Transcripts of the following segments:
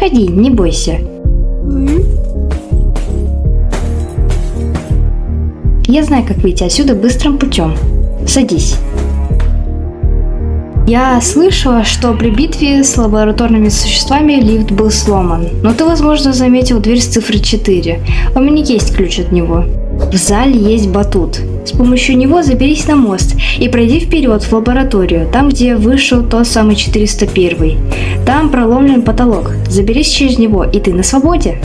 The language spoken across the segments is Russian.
Проходи, не бойся. Я знаю, как выйти отсюда быстрым путем. Садись. Я слышала, что при битве с лабораторными существами лифт был сломан, но ты, возможно, заметил дверь с цифрой 4. У меня есть ключ от него. В зале есть батут. С помощью него заберись на мост и пройди вперед в лабораторию, там, где вышел тот самый 401. Там проломлен потолок. Заберись через него, и ты на свободе.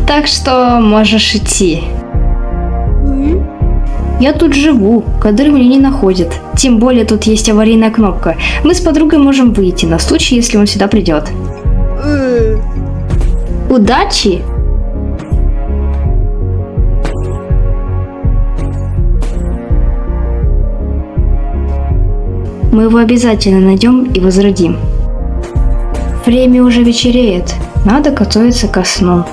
Так что можешь идти. Я тут живу, Кадыр меня не находит. Тем более тут есть аварийная кнопка. Мы с подругой можем выйти на случай, если он сюда придет. Удачи! Мы его обязательно найдем и возродим. Время уже вечереет. Надо готовиться ко сну.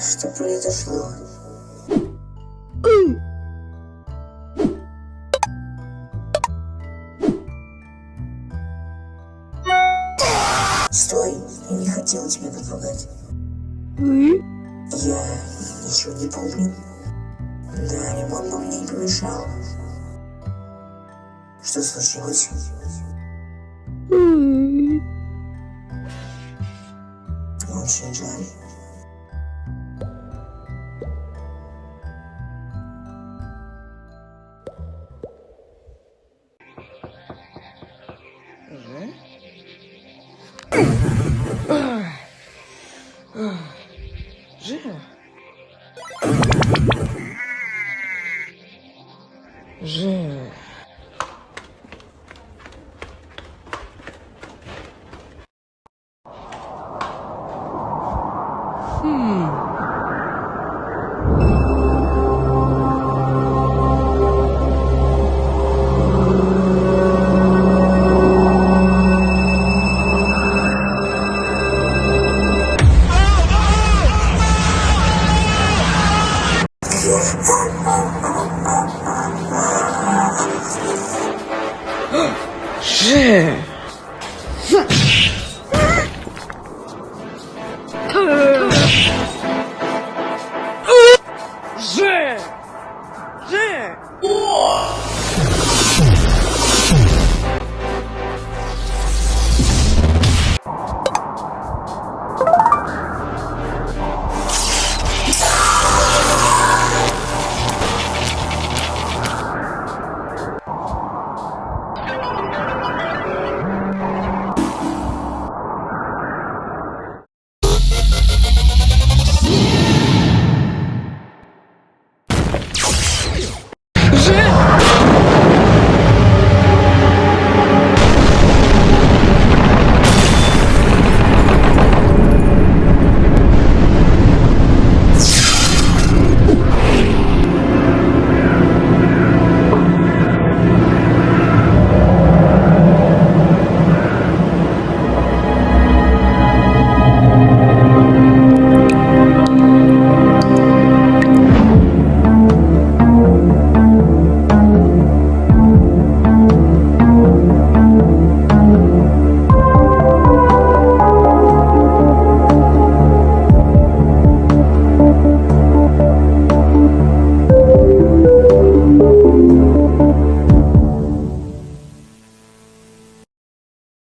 Что произошло? Стой, я не хотел тебя напугать. Я ничего не помню. Да, ремонт бы мне не помешал. Что случилось? Очень жаль. Же!